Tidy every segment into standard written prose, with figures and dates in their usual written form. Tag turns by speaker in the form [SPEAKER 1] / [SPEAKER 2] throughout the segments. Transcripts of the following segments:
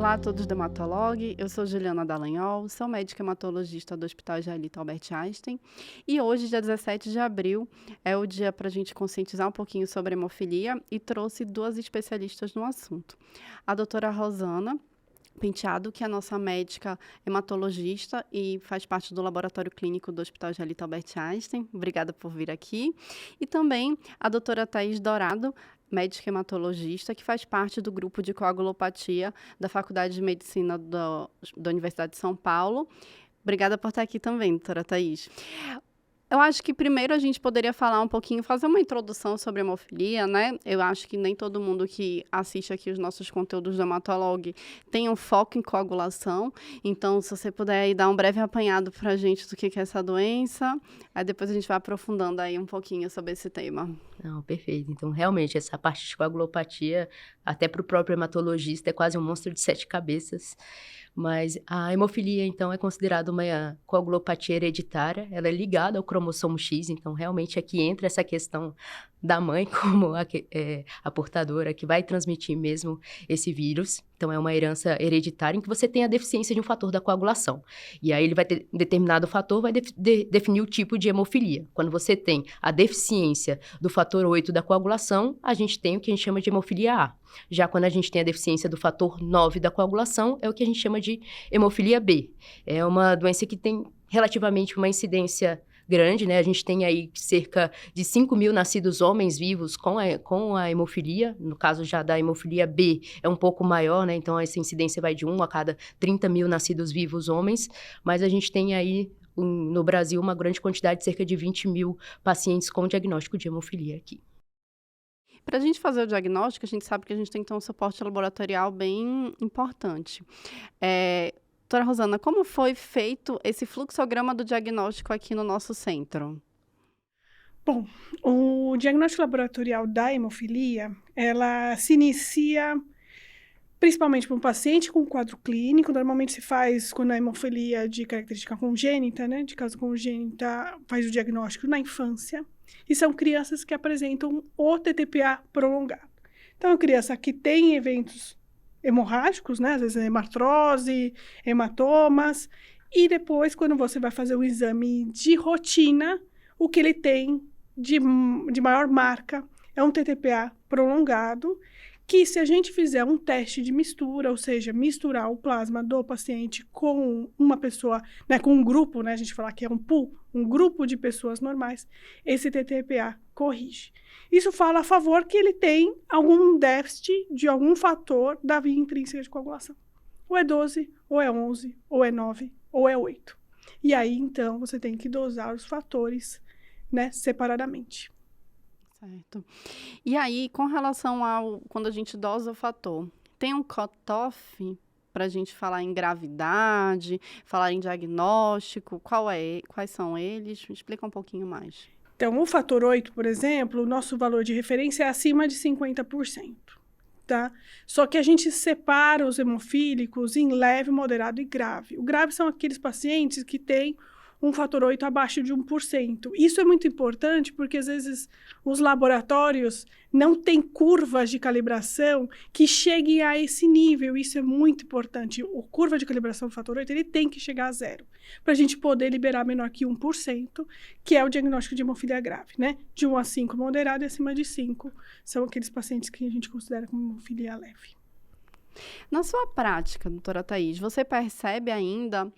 [SPEAKER 1] Olá a todos do Hematolog, eu sou Juliana Dallagnol, sou médica hematologista do Hospital Israelita Albert Einstein e hoje, dia 17 de abril, é o dia para a gente conscientizar um pouquinho sobre hemofilia e trouxe duas especialistas no assunto. A doutora Rosana Penteado, que é a nossa médica hematologista e faz parte do laboratório clínico do Hospital Israelita Albert Einstein. Obrigada por vir aqui. E também a doutora Thaís Dourado, médica hematologista, que faz parte do grupo de coagulopatia da Faculdade de Medicina da Universidade de São Paulo. Obrigada por estar aqui também, doutora Thaís. Eu acho que primeiro a gente poderia falar um pouquinho, fazer uma introdução sobre hemofilia, né? Eu acho que nem todo mundo que assiste aqui os nossos conteúdos do Hematolog tem um foco em coagulação. Então, se você puder aí dar um breve apanhado para a gente do que é essa doença, aí depois a gente vai aprofundando aí um pouquinho sobre esse tema.
[SPEAKER 2] Não, perfeito. Então, realmente, essa parte de coagulopatia, até para o próprio hematologista, é quase um monstro de 7 cabeças. Mas a hemofilia, então, é considerada uma coagulopatia hereditária. Ela é ligada ao cromossomo X, então, realmente, aqui entra essa questão da mãe como a portadora que vai transmitir mesmo esse vírus. Então, é uma herança hereditária em que você tem a deficiência de um fator da coagulação. E aí, ele vai ter determinado fator, vai definir o tipo de hemofilia. Quando você tem a deficiência do fator 8 da coagulação, a gente tem o que a gente chama de hemofilia A. Já quando a gente tem a deficiência do fator 9 da coagulação, é o que a gente chama de hemofilia B. É uma doença que tem relativamente uma incidência grande, né? A gente tem aí cerca de 5 mil nascidos homens vivos com a hemofilia. No caso já da hemofilia B, é um pouco maior, né? Então, essa incidência vai de 1 a cada 30 mil nascidos vivos homens. Mas a gente tem aí, no Brasil, uma grande quantidade de cerca de 20 mil pacientes com diagnóstico de hemofilia aqui.
[SPEAKER 1] Para a gente fazer o diagnóstico, a gente sabe que a gente tem que ter um suporte laboratorial bem importante. Doutora Rosana, como foi feito esse fluxograma do diagnóstico aqui no nosso centro?
[SPEAKER 3] Bom, o diagnóstico laboratorial da hemofilia, ela se inicia principalmente para um paciente com quadro clínico. Normalmente se faz quando a hemofilia de característica congênita, né, de causa congênita, faz o diagnóstico na infância. E são crianças que apresentam o TTPA prolongado. Então, é uma criança que tem eventos hemorrágicos, né, às vezes hematrose, hematomas, e depois, quando você vai fazer o exame de rotina, o que ele tem de maior marca é um TTPA prolongado, que se a gente fizer um teste de mistura, ou seja, misturar o plasma do paciente com uma pessoa, né, com um grupo, né, a gente fala que é um pool, um grupo de pessoas normais, esse TTPA corrige. Isso fala a favor que ele tem algum déficit de algum fator da via intrínseca de coagulação. Ou é 12, ou é 11, ou é 9, ou é 8. E aí, então, você tem que dosar os fatores, né, separadamente.
[SPEAKER 1] Certo. E aí, com relação quando a gente dosa o fator, tem um cutoff para a gente falar em gravidade, falar em diagnóstico? Quais são eles? Me explica um pouquinho mais.
[SPEAKER 3] Então, o fator 8, por exemplo, o nosso valor de referência é acima de 50%, tá? Só que a gente separa os hemofílicos em leve, moderado e grave. O grave são aqueles pacientes que têm um fator 8 abaixo de 1%. Isso é muito importante porque, às vezes, os laboratórios não têm curvas de calibração que cheguem a esse nível. Isso é muito importante. A curva de calibração do fator 8, ele tem que chegar a 0, para a gente poder liberar menor que 1%, que é o diagnóstico de hemofilia grave, né? De 1 a 5 moderado e acima de 5 são aqueles pacientes que a gente considera como hemofilia leve.
[SPEAKER 1] Na sua prática, doutora Thaís, você percebe ainda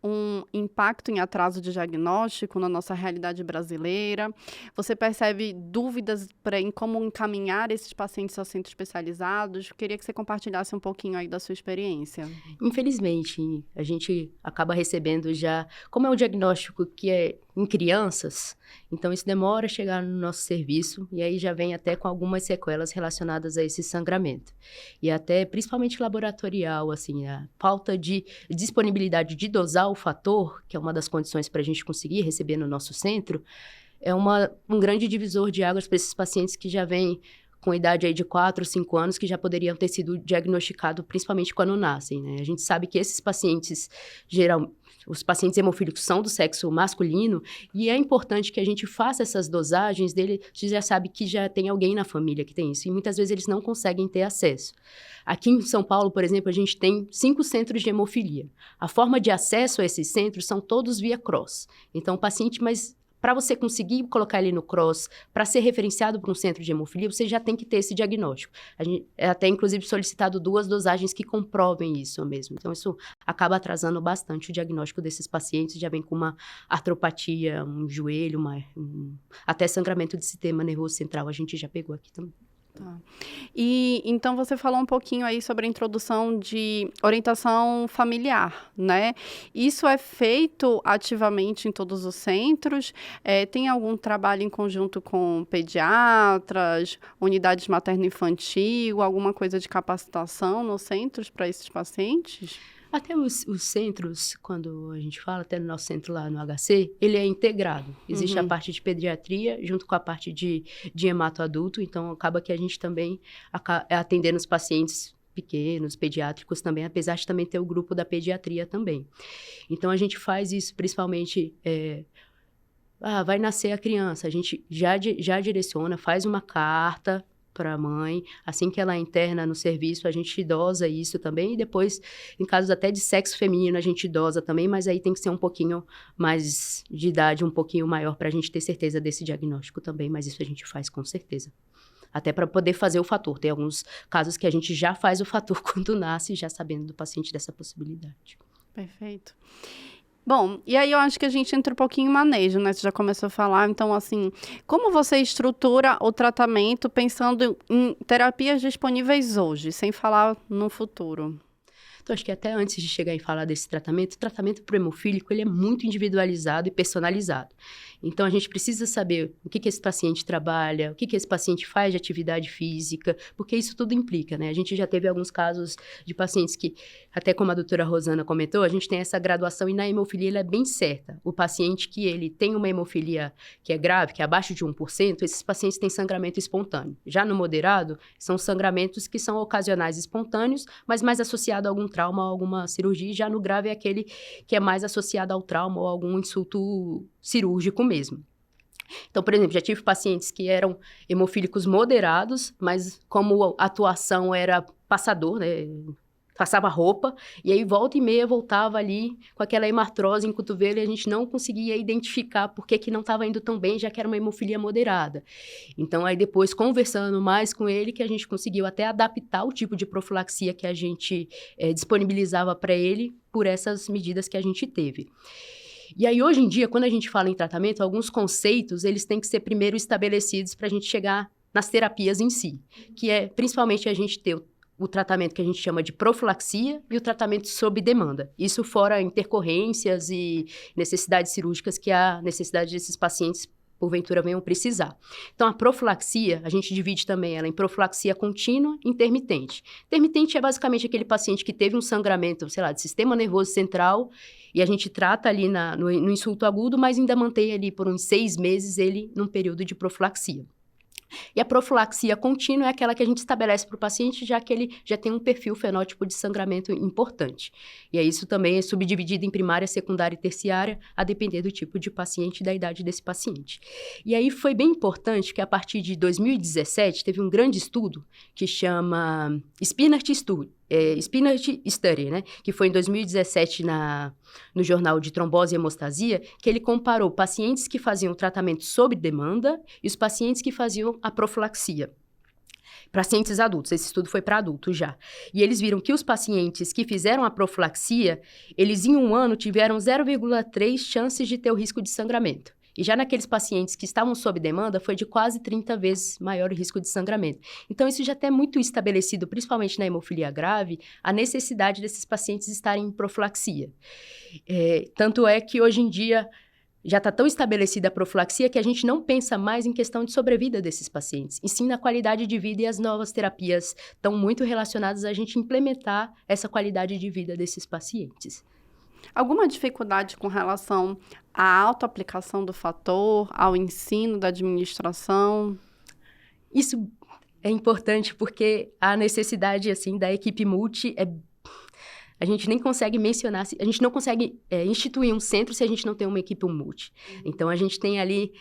[SPEAKER 1] um impacto em atraso de diagnóstico na nossa realidade brasileira? Você percebe dúvidas em como encaminhar esses pacientes ao centro especializados? Queria que você compartilhasse um pouquinho aí da sua experiência.
[SPEAKER 2] Infelizmente, a gente acaba recebendo já, como é um diagnóstico que é em crianças, então isso demora a chegar no nosso serviço e aí já vem até com algumas sequelas relacionadas a esse sangramento. E até, principalmente laboratorial, assim, a falta de disponibilidade de dosar o fator, que é uma das condições para a gente conseguir receber no nosso centro, é um grande divisor de águas para esses pacientes que já vêm com idade aí de 4 ou 5 anos que já poderiam ter sido diagnosticados, principalmente quando nascem, né? A gente sabe que esses pacientes, os pacientes hemofílicos são do sexo masculino e é importante que a gente faça essas dosagens dele. A gente já sabe que já tem alguém na família que tem isso e muitas vezes eles não conseguem ter acesso. Aqui em São Paulo, por exemplo, a gente tem 5 centros de hemofilia. A forma de acesso a esses centros são todos via CROSS. Então, o paciente, mas para você conseguir colocar ele no CROSS, para ser referenciado para um centro de hemofilia, você já tem que ter esse diagnóstico. A gente é até, inclusive, solicitado 2 dosagens que comprovem isso mesmo. Então, isso acaba atrasando bastante o diagnóstico desses pacientes. Já vem com uma artropatia, um joelho, até sangramento do sistema nervoso central, a gente já pegou aqui também.
[SPEAKER 1] Tá. E então você falou um pouquinho aí sobre a introdução de orientação familiar, né? Isso é feito ativamente em todos os centros? Tem algum trabalho em conjunto com pediatras, unidades materno-infantil, alguma coisa de capacitação nos centros para esses pacientes?
[SPEAKER 2] Até os centros, quando a gente fala, até no nosso centro lá no HC, ele é integrado. Existe a parte de pediatria junto com a parte de hemato adulto, então acaba que a gente também atendendo os pacientes pequenos, pediátricos também, apesar de também ter o grupo da pediatria também. Então a gente faz isso principalmente... vai nascer a criança, a gente já direciona, faz uma carta para a mãe, assim que ela interna no serviço, a gente dosa isso também, e depois, em casos até de sexo feminino, a gente dosa também, mas aí tem que ser um pouquinho mais de idade, um pouquinho maior, para a gente ter certeza desse diagnóstico também, mas isso a gente faz com certeza. Até para poder fazer o fator. Tem alguns casos que a gente já faz o fator quando nasce, já sabendo do paciente dessa possibilidade.
[SPEAKER 1] Perfeito. Bom, e aí eu acho que a gente entra um pouquinho em manejo, né? Você já começou a falar, então, assim, como você estrutura o tratamento pensando em terapias disponíveis hoje, sem falar no futuro?
[SPEAKER 2] Então, acho que até antes de chegar e falar desse tratamento, o tratamento para o hemofílico, ele é muito individualizado e personalizado. Então, a gente precisa saber o que esse paciente trabalha, o que esse paciente faz de atividade física, porque isso tudo implica, né? A gente já teve alguns casos de pacientes que, até como a doutora Rosana comentou, a gente tem essa graduação e na hemofilia ela é bem certa. O paciente que ele tem uma hemofilia que é grave, que é abaixo de 1%, esses pacientes têm sangramento espontâneo. Já no moderado, são sangramentos que são ocasionais espontâneos, mas mais associado a algum trauma ou alguma cirurgia. Já no grave é aquele que é mais associado ao trauma ou algum insulto cirúrgico mesmo. Então, por exemplo, já tive pacientes que eram hemofílicos moderados, mas como a atuação era passador, né? Passava roupa, e aí volta e meia voltava ali com aquela hemartrose em cotovelo e a gente não conseguia identificar por que não estava indo tão bem, já que era uma hemofilia moderada. Então, aí depois, conversando mais com ele, que a gente conseguiu até adaptar o tipo de profilaxia que a gente disponibilizava para ele por essas medidas que a gente teve. E aí, hoje em dia, quando a gente fala em tratamento, alguns conceitos, eles têm que ser primeiro estabelecidos para a gente chegar nas terapias em si, que é principalmente a gente ter o tratamento que a gente chama de profilaxia e o tratamento sob demanda. Isso fora intercorrências e necessidades cirúrgicas que a necessidade desses pacientes, porventura, venham precisar. Então, a profilaxia, a gente divide também ela em profilaxia contínua e intermitente. Intermitente é basicamente aquele paciente que teve um sangramento, sei lá, do sistema nervoso central e a gente trata ali no insulto agudo, mas ainda mantém ali por uns 6 meses ele num período de profilaxia. E a profilaxia contínua é aquela que a gente estabelece para o paciente, já que ele já tem um perfil fenótipo de sangramento importante. E aí isso também é subdividido em primária, secundária e terciária, a depender do tipo de paciente e da idade desse paciente. E aí foi bem importante que a partir de 2017 teve um grande estudo que chama Spinart Study, né? Que foi em 2017 no Jornal de Trombose e Hemostasia, que ele comparou pacientes que faziam tratamento sob demanda e os pacientes que faziam a profilaxia. Pacientes adultos, esse estudo foi para adultos já. E eles viram que os pacientes que fizeram a profilaxia, eles em um ano tiveram 0,3 chances de ter o risco de sangramento. E já naqueles pacientes que estavam sob demanda, foi de quase 30 vezes maior o risco de sangramento. Então, isso já está muito estabelecido, principalmente na hemofilia grave, a necessidade desses pacientes estarem em profilaxia. Tanto é que, hoje em dia, já está tão estabelecida a profilaxia que a gente não pensa mais em questão de sobrevida desses pacientes, e sim na qualidade de vida, e as novas terapias estão muito relacionadas a gente implementar essa qualidade de vida desses pacientes.
[SPEAKER 1] Alguma dificuldade com relação à autoaplicação do fator, ao ensino da administração?
[SPEAKER 2] Isso é importante porque a necessidade, assim, da equipe multi a gente nem consegue mencionar, a gente não consegue instituir um centro se a gente não tem uma equipe multi. Então, a gente tem ali,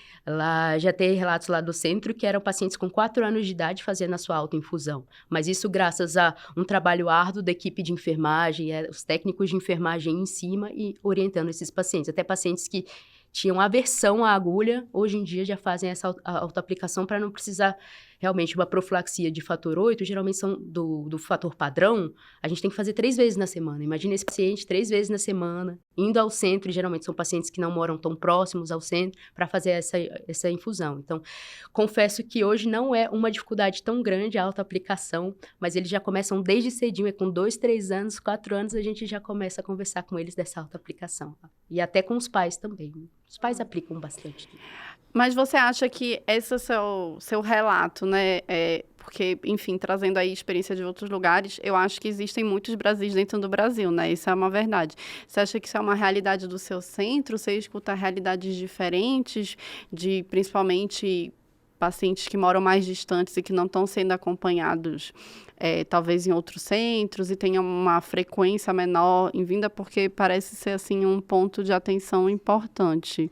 [SPEAKER 2] já tem relatos lá do centro que eram pacientes com 4 anos de idade fazendo a sua autoinfusão. Mas isso graças a um trabalho árduo da equipe de enfermagem, os técnicos de enfermagem em cima e orientando esses pacientes. Até pacientes que tinham aversão à agulha, hoje em dia já fazem essa autoaplicação para não precisar realmente uma profilaxia de fator 8, geralmente são do fator padrão, a gente tem que fazer 3 vezes na semana. Imagina esse paciente 3 vezes na semana, indo ao centro, e geralmente são pacientes que não moram tão próximos ao centro, para fazer essa infusão. Então, confesso que hoje não é uma dificuldade tão grande a autoaplicação, mas eles já começam desde cedinho, com 2, 3 anos, 4 anos, a gente já começa a conversar com eles dessa autoaplicação. E até com os pais também. Os pais aplicam bastante.
[SPEAKER 1] Mas você acha que esse seu relato, né, porque, enfim, trazendo aí experiência de outros lugares, eu acho que existem muitos Brasis dentro do Brasil, né, isso é uma verdade. Você acha que isso é uma realidade do seu centro? Você escuta realidades diferentes, de principalmente pacientes que moram mais distantes e que não estão sendo acompanhados, talvez em outros centros, e tenham uma frequência menor em vinda, porque parece ser, assim, um ponto de atenção importante.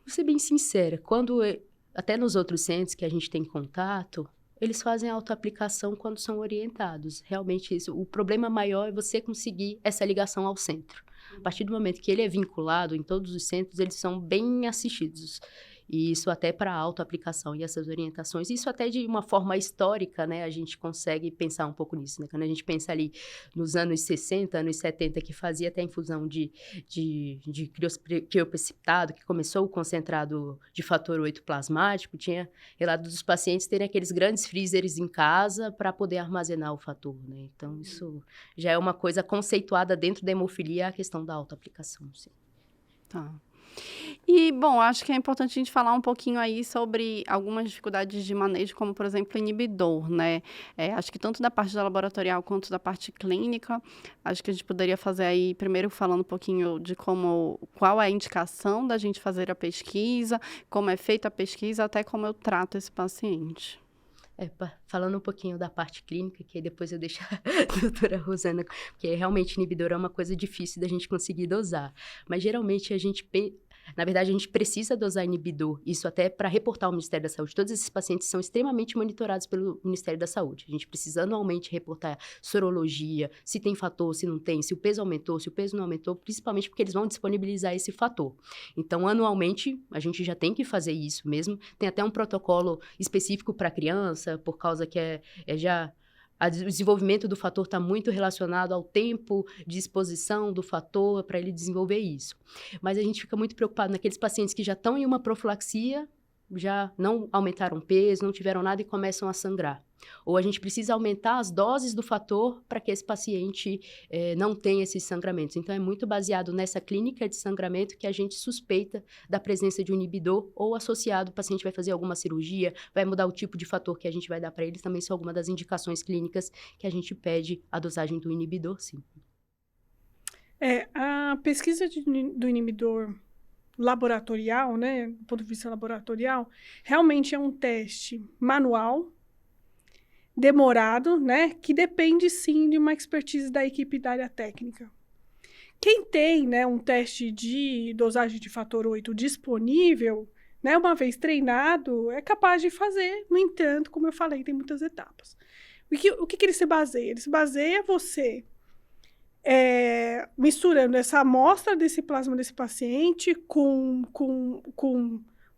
[SPEAKER 2] Vou ser bem sincera, até nos outros centros que a gente tem contato, eles fazem autoaplicação quando são orientados. Realmente, o problema maior é você conseguir essa ligação ao centro. A partir do momento que ele é vinculado em todos os centros, eles são bem assistidos. E isso até para a autoaplicação e essas orientações. Isso até de uma forma histórica, né? A gente consegue pensar um pouco nisso, né? Quando a gente pensa ali nos anos 60, anos 70, que fazia até a infusão de crioprecipitado, que começou o concentrado de fator 8 plasmático, tinha relato dos pacientes terem aqueles grandes freezers em casa para poder armazenar o fator, né? Então, isso já é uma coisa conceituada dentro da hemofilia, a questão da autoaplicação, sim.
[SPEAKER 1] Tá. E, bom, acho que é importante a gente falar um pouquinho aí sobre algumas dificuldades de manejo, como, por exemplo, inibidor, né? Acho que tanto da parte da laboratorial quanto da parte clínica, acho que a gente poderia fazer aí, primeiro falando um pouquinho de qual é a indicação da gente fazer a pesquisa, como é feita a pesquisa, até como eu trato esse paciente.
[SPEAKER 2] Falando um pouquinho da parte clínica, que aí depois eu deixo a doutora Rosana, porque realmente inibidor é uma coisa difícil da gente conseguir dosar. Mas geralmente na verdade, a gente precisa dosar inibidor, isso até para reportar ao Ministério da Saúde. Todos esses pacientes são extremamente monitorados pelo Ministério da Saúde. A gente precisa anualmente reportar sorologia, se tem fator, se não tem, se o peso aumentou, se o peso não aumentou, principalmente porque eles vão disponibilizar esse fator. Então, anualmente, a gente já tem que fazer isso mesmo. Tem até um protocolo específico para criança, por causa que o desenvolvimento do fator está muito relacionado ao tempo de exposição do fator para ele desenvolver isso. Mas a gente fica muito preocupado naqueles pacientes que já estão em uma profilaxia, já não aumentaram peso, não tiveram nada e começam a sangrar. Ou a gente precisa aumentar as doses do fator para que esse paciente não tenha esses sangramentos. Então, é muito baseado nessa clínica de sangramento que a gente suspeita da presença de um inibidor ou associado, o paciente vai fazer alguma cirurgia, vai mudar o tipo de fator que a gente vai dar para eles, também são algumas das indicações clínicas que a gente pede a dosagem do inibidor, sim.
[SPEAKER 3] A pesquisa do inibidor laboratorial, né, do ponto de vista laboratorial, realmente é um teste manual, demorado, né, que depende, sim, de uma expertise da equipe da área técnica. Quem tem, né, um teste de dosagem de fator 8 disponível, né, uma vez treinado, é capaz de fazer. No entanto, como eu falei, tem muitas etapas. O que ele se baseia? Ele se baseia você misturando essa amostra desse plasma desse paciente com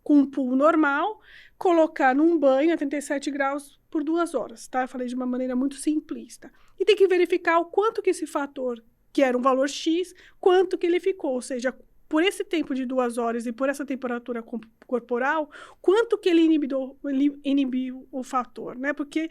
[SPEAKER 3] um pool normal, colocar num banho a 37 graus por 2 horas, tá? Eu falei de uma maneira muito simplista. E tem que verificar o quanto que esse fator, que era um valor X, quanto que ele ficou, ou seja, por esse tempo de 2 horas e por essa temperatura corporal, quanto que ele inibiu o fator, né? Porque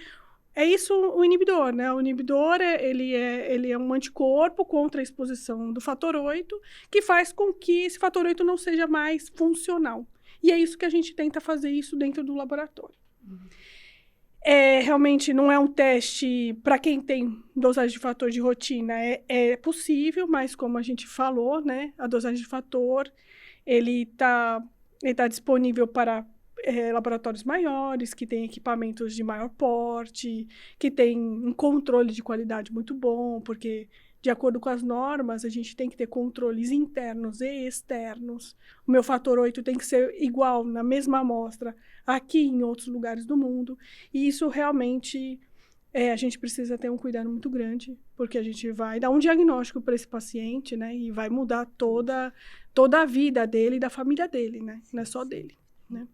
[SPEAKER 3] é isso o inibidor, né? O inibidor, ele é um anticorpo contra a exposição do fator 8, que faz com que esse fator 8 não seja mais funcional. E é isso que a gente tenta fazer isso dentro do laboratório. Realmente não é um teste para quem tem dosagem de fator de rotina. É possível, mas como a gente falou, né? A dosagem de fator, ele tá disponível para laboratórios maiores, que têm equipamentos de maior porte, que têm um controle de qualidade muito bom, porque, de acordo com as normas, a gente tem que ter controles internos e externos. O meu fator 8 tem que ser igual, na mesma amostra, aqui e em outros lugares do mundo. E isso realmente, a gente precisa ter um cuidado muito grande, porque a gente vai dar um diagnóstico para esse paciente, né? E vai mudar toda a vida dele e da família dele, né? Não é só dele, né?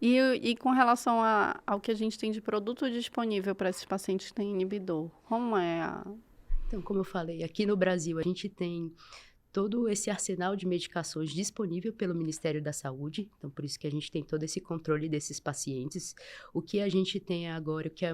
[SPEAKER 1] E com relação ao que a gente tem de produto disponível para esses pacientes que têm inibidor, como é a...
[SPEAKER 2] Então, como eu falei, aqui no Brasil a gente tem todo esse arsenal de medicações disponível pelo Ministério da Saúde, então por isso que a gente tem todo esse controle desses pacientes. O que a gente tem agora, que é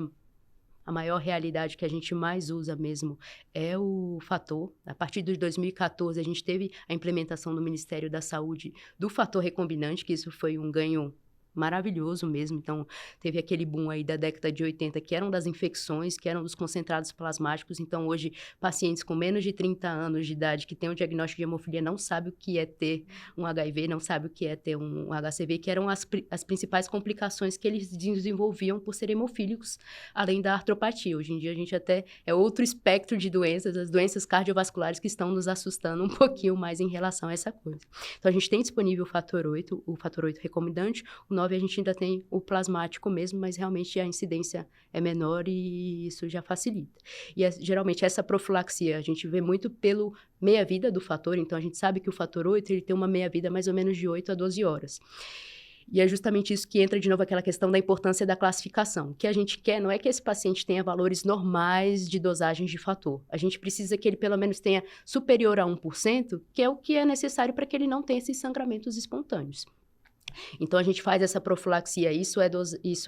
[SPEAKER 2] a maior realidade que a gente mais usa mesmo, é o fator. A partir de 2014, a gente teve a implementação no Ministério da Saúde do fator recombinante, que isso foi um ganho maravilhoso mesmo. Então, teve aquele boom aí da década de 80, que eram das infecções, que eram dos concentrados plasmáticos. Então, hoje, pacientes com menos de 30 anos de idade que têm um diagnóstico de hemofilia não sabem o que é ter um HIV, não sabem o que é ter um HCV, que eram as principais complicações que eles desenvolviam por serem hemofílicos, além da artropatia. Hoje em dia, a gente até é outro espectro de doenças, as doenças cardiovasculares que estão nos assustando um pouquinho mais em relação a essa coisa. Então, a gente tem disponível o fator 8 recombinante, o 9 a gente ainda tem o plasmático mesmo, mas realmente a incidência é menor e isso já facilita. E geralmente essa profilaxia a gente vê muito pelo meia-vida do fator, então a gente sabe que o fator 8 ele tem uma meia-vida mais ou menos de 8 a 12 horas. E é justamente isso que entra de novo aquela questão da importância da classificação. O que a gente quer não é que esse paciente tenha valores normais de dosagens de fator. A gente precisa que ele pelo menos tenha superior a 1%, que é o que é necessário para que ele não tenha esses sangramentos espontâneos. Então, a gente faz essa profilaxia, isso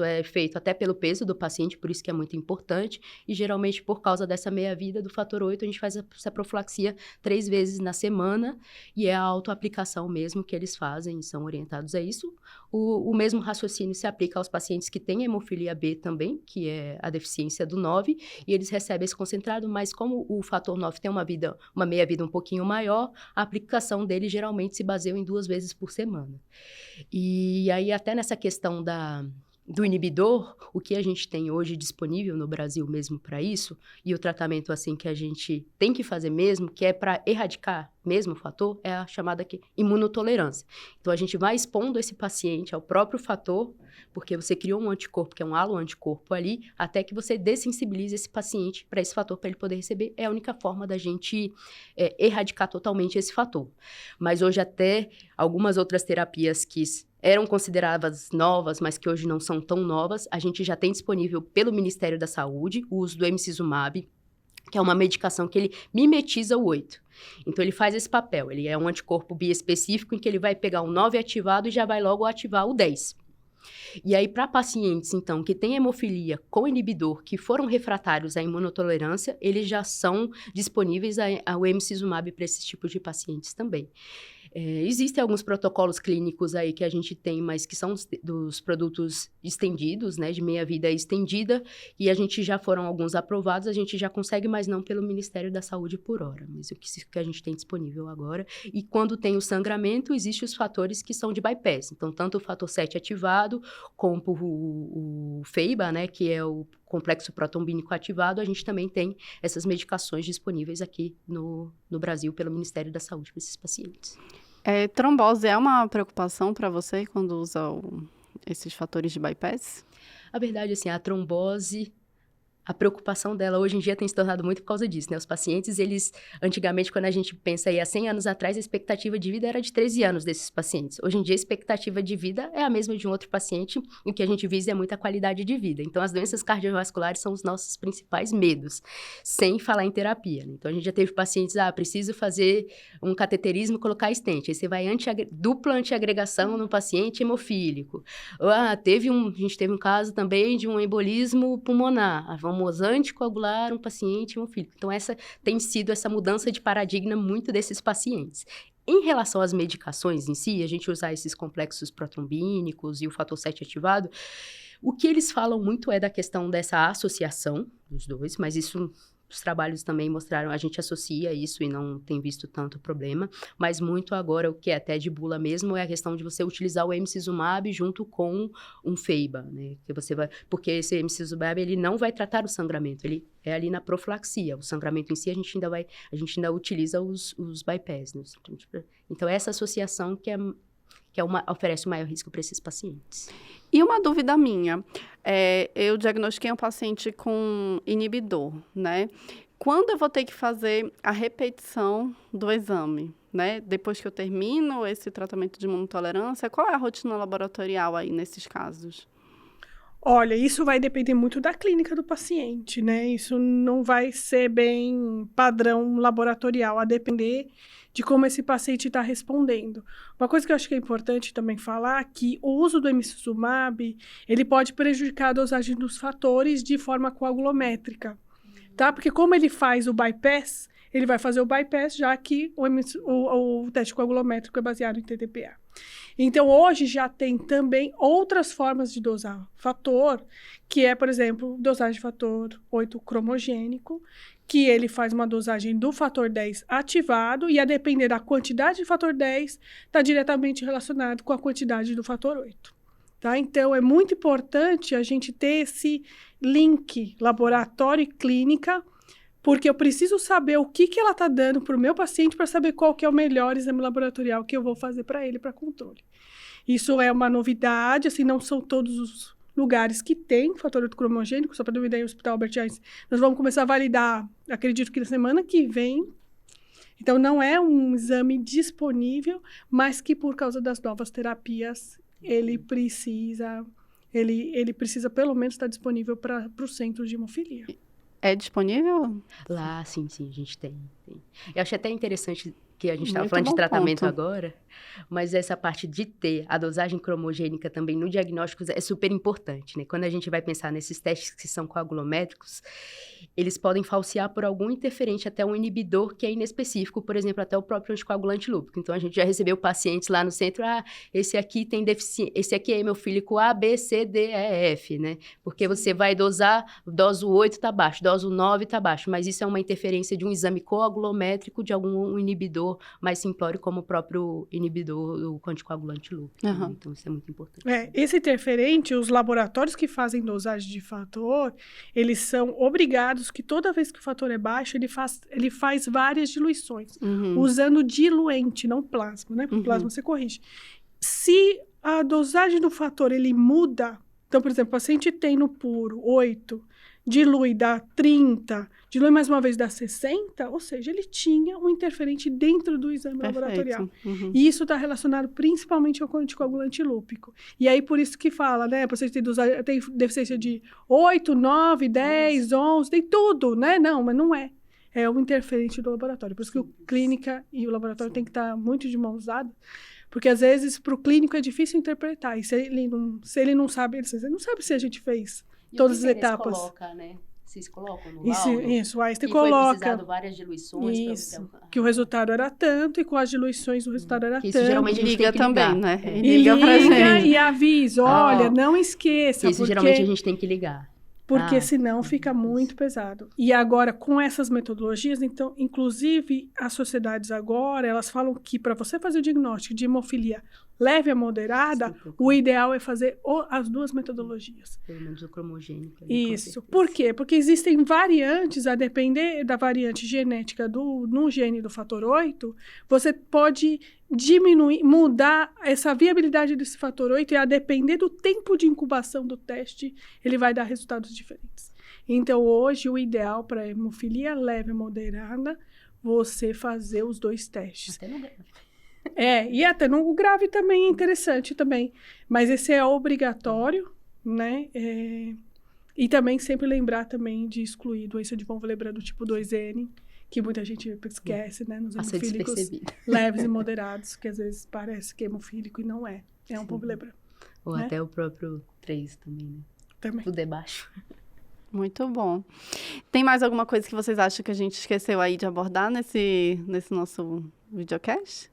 [SPEAKER 2] é feito até pelo peso do paciente, por isso que é muito importante, e geralmente por causa dessa meia-vida do fator 8, a gente faz essa profilaxia 3 vezes na semana, e é a autoaplicação mesmo que eles fazem, são orientados a isso. O mesmo raciocínio se aplica aos pacientes que têm hemofilia B também, que é a deficiência do 9, e eles recebem esse concentrado, mas como o fator 9 tem uma meia-vida um pouquinho maior, a aplicação dele geralmente se baseia em 2 vezes por semana. E aí, até nessa questão do inibidor, o que a gente tem hoje disponível no Brasil mesmo para isso, e o tratamento assim que a gente tem que fazer mesmo, que é para erradicar mesmo o fator, é a chamada imunotolerância. Então, a gente vai expondo esse paciente ao próprio fator, porque você criou um anticorpo, que é um halo-anticorpo ali, até que você dessensibilize esse paciente para esse fator, para ele poder receber. É a única forma da gente erradicar totalmente esse fator. Mas hoje até algumas outras terapias que eram consideradas novas, mas que hoje não são tão novas, a gente já tem disponível pelo Ministério da Saúde o uso do emicizumab, que é uma medicação que ele mimetiza o 8. Então, ele faz esse papel. Ele é um anticorpo biespecífico em que ele vai pegar o 9 ativado e já vai logo ativar o 10. E aí, para pacientes, então, que têm hemofilia com inibidor, que foram refratários à imunotolerância, eles já são disponíveis ao emicizumab para esses tipos de pacientes também. Existem alguns protocolos clínicos aí que a gente tem, mas que são dos produtos estendidos, né, de meia-vida estendida, e a gente já foram alguns aprovados, a gente já consegue, mas não pelo Ministério da Saúde por hora, mas o que a gente tem disponível agora. E quando tem o sangramento, existem os fatores que são de bypass, então tanto o fator 7 ativado, como o FEIBA, né, que é o complexo protombínico ativado, a gente também tem essas medicações disponíveis aqui no Brasil pelo Ministério da Saúde para esses pacientes.
[SPEAKER 1] Trombose é uma preocupação para você quando usa esses fatores de bypass?
[SPEAKER 2] A verdade, assim, a trombose, a preocupação dela hoje em dia tem se tornado muito por causa disso, né? Os pacientes, eles, antigamente, quando a gente pensa aí há 100 anos atrás, a expectativa de vida era de 13 anos desses pacientes. Hoje em dia, a expectativa de vida é a mesma de um outro paciente, e o que a gente visa é muita qualidade de vida. Então, as doenças cardiovasculares são os nossos principais medos, sem falar em terapia, né? Então, a gente já teve pacientes, preciso fazer um cateterismo e colocar stent. Aí você vai dupla antiagregação no paciente hemofílico. A gente teve um caso também de um embolismo pulmonar. Vamos anticoagular um paciente hemofílico. Então, essa tem sido essa mudança de paradigma muito desses pacientes. Em relação às medicações em si, a gente usar esses complexos protrombínicos e o fator 7 ativado, o que eles falam muito é da questão dessa associação dos dois, mas isso os trabalhos também mostraram, a gente associa isso e não tem visto tanto problema, mas muito agora, o que é até de bula mesmo, é a questão de você utilizar o emicizumab junto com um FEIBA, né? Que você vai, porque esse emicizumab, ele não vai tratar o sangramento, ele é ali na profilaxia. O sangramento em si, a gente ainda utiliza os bypass, né? Então, essa associação que oferece o maior risco para esses pacientes.
[SPEAKER 1] E uma dúvida minha, eu diagnostiquei um paciente com inibidor, né? Quando eu vou ter que fazer a repetição do exame, né? Depois que eu termino esse tratamento de imunotolerância, qual é a rotina laboratorial aí nesses casos?
[SPEAKER 3] Olha, isso vai depender muito da clínica do paciente, né? Isso não vai ser bem padrão laboratorial, a depender de como esse paciente está respondendo. Uma coisa que eu acho que é importante também falar é que o uso do emicizumab, ele pode prejudicar a dosagem dos fatores de forma coagulométrica, tá? Porque como ele faz o bypass, ele vai fazer o bypass, já que o teste coagulométrico é baseado em TTPA. Então, hoje já tem também outras formas de dosar fator, que é, por exemplo, dosagem de fator 8 cromogênico, que ele faz uma dosagem do fator 10 ativado, e a depender da quantidade de fator 10, está diretamente relacionado com a quantidade do fator 8. Tá? Então, é muito importante a gente ter esse link laboratório e clínica, porque eu preciso saber o que ela está dando para o meu paciente para saber qual que é o melhor exame laboratorial que eu vou fazer para ele, para controle. Isso é uma novidade, assim, não são todos os lugares que tem fator 8 cromogênico, só para dúvida aí, o Hospital Albert Einstein. Nós vamos começar a validar, acredito que na semana que vem. Então, não é um exame disponível, mas que por causa das novas terapias, ele precisa pelo menos estar disponível para o centro de hemofilia.
[SPEAKER 1] É disponível?
[SPEAKER 2] Lá, sim, a gente tem. Eu achei até interessante que a gente estava
[SPEAKER 1] Muito
[SPEAKER 2] falando de
[SPEAKER 1] bom
[SPEAKER 2] tratamento
[SPEAKER 1] ponto.
[SPEAKER 2] agora, mas essa parte de ter a dosagem cromogênica também no diagnóstico é super importante, né? Quando a gente vai pensar nesses testes que são coagulométricos, eles podem falsear por algum interferente, até um inibidor que é inespecífico, por exemplo, até o próprio anticoagulante lúpico. Então, a gente já recebeu pacientes lá no centro, esse aqui tem deficiência, esse aqui é hemofílico A, B, C, D, E, F, né? Porque você vai dosar, dose 8 tá baixo, dose 9 tá baixo, mas isso é uma interferência de um exame coagulométrico de algum inibidor mais simplório, como o próprio inibidor do anticoagulante lúpico.
[SPEAKER 1] Uhum.
[SPEAKER 2] Né? Então, isso é muito importante.
[SPEAKER 3] Esse interferente, os laboratórios que fazem dosagem de fator, eles são obrigados que toda vez que o fator é baixo, ele faz várias diluições, usando diluente, não plasma, né? Porque plasma você corrige. Se a dosagem do fator, ele muda, então, por exemplo, o paciente tem no puro 8, dilui, dá 30, dilui mais uma vez, dá 60, ou seja, ele tinha um interferente dentro do exame laboratorial. E isso está relacionado principalmente ao anticoagulante lúpico. E aí, por isso que fala, né, você tem deficiência de 8, 9, 10, 11, tem tudo, né? Não, mas não é. É o interferente do laboratório. Por isso que o clínica e o laboratório tem que estar muito de mãos dadas, porque às vezes para o clínico é difícil interpretar. E se ele não sabe, ele não sabe se a gente fez todas as etapas.
[SPEAKER 2] Coloca, né? Vocês colocam no
[SPEAKER 3] Isso,
[SPEAKER 2] laudo?
[SPEAKER 3] isso, o Einstein
[SPEAKER 2] que foi
[SPEAKER 3] coloca.
[SPEAKER 2] precisado várias diluições.
[SPEAKER 3] Isso, que o resultado era tanto e com as diluições o resultado era
[SPEAKER 2] Isso
[SPEAKER 3] tanto.
[SPEAKER 2] geralmente a gente
[SPEAKER 1] liga
[SPEAKER 2] tem que
[SPEAKER 1] também,
[SPEAKER 2] ligar.
[SPEAKER 1] né?
[SPEAKER 2] É.
[SPEAKER 1] E liga pra gente.
[SPEAKER 3] E avisa, olha, não esqueça.
[SPEAKER 2] Isso geralmente a gente tem que ligar.
[SPEAKER 3] Porque senão fica muito pesado. E agora, com essas metodologias, então, inclusive, as sociedades agora, elas falam que para você fazer o diagnóstico de hemofilia leve a moderada, o ideal é fazer as duas metodologias.
[SPEAKER 2] Pelo menos o cromogênico.
[SPEAKER 3] Isso. Por quê? Porque existem variantes, a depender da variante genética no gene do fator 8, você pode diminuir, mudar essa viabilidade desse fator 8 e a depender do tempo de incubação do teste, ele vai dar resultados diferentes. Então, hoje, o ideal para hemofilia leve e moderada, você fazer os dois testes.
[SPEAKER 2] Até no grave.
[SPEAKER 3] E até no grave também é interessante também. Mas esse é obrigatório, né? E também sempre lembrar também de excluir doença de von Willebrand do tipo 2N, que muita gente esquece, né? Nos hemofílicos leves e moderados, que às vezes parece que é hemofílico e não é. É um von Willebrand.
[SPEAKER 2] Ou até o próprio 3 também, né?
[SPEAKER 3] Também.
[SPEAKER 2] Tudo é baixo.
[SPEAKER 1] Muito bom. Tem mais alguma coisa que vocês acham que a gente esqueceu aí de abordar nesse nosso videocast?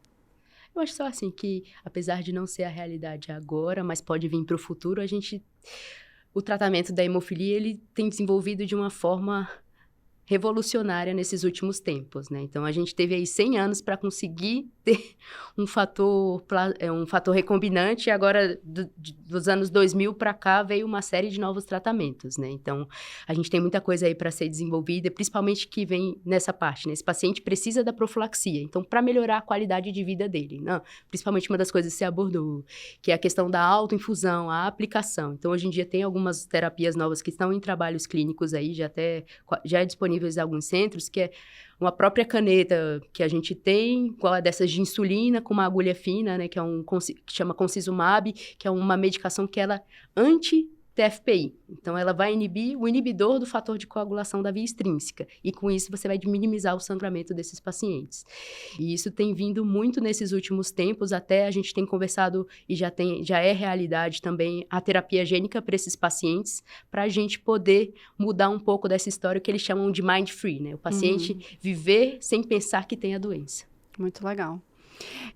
[SPEAKER 2] Eu acho só assim que, apesar de não ser a realidade agora, mas pode vir para o futuro, o tratamento da hemofilia, ele tem desenvolvido de uma forma revolucionária nesses últimos tempos, né? Então, a gente teve aí 100 anos para conseguir ter um fator recombinante, e agora, dos anos 2000 para cá, veio uma série de novos tratamentos, né? Então, a gente tem muita coisa aí para ser desenvolvida, principalmente que vem nessa parte, né? Esse paciente precisa da profilaxia, então, para melhorar a qualidade de vida dele, né? Principalmente uma das coisas que você abordou, que é a questão da autoinfusão, a aplicação. Então, hoje em dia, tem algumas terapias novas que estão em trabalhos clínicos aí, já é disponível em alguns centros, que é uma própria caneta que a gente tem, qual é dessas de insulina, com uma agulha fina, né, que chama Concizumab, que é uma medicação que ela anti-TFPI. Então, ela vai inibir o inibidor do fator de coagulação da via extrínseca. E, com isso, você vai minimizar o sangramento desses pacientes. E isso tem vindo muito nesses últimos tempos, até a gente tem conversado e já é realidade também a terapia gênica para esses pacientes, para a gente poder mudar um pouco dessa história que eles chamam de mind-free, né? O paciente viver sem pensar que tem a doença.
[SPEAKER 1] Muito legal.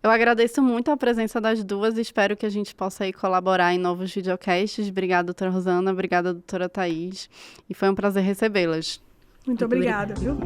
[SPEAKER 1] Eu agradeço muito a presença das duas e espero que a gente possa aí colaborar em novos videocasts. Obrigada, doutora Rosana. Obrigada, doutora Thaís. E foi um prazer recebê-las.
[SPEAKER 3] Muito obrigada, viu?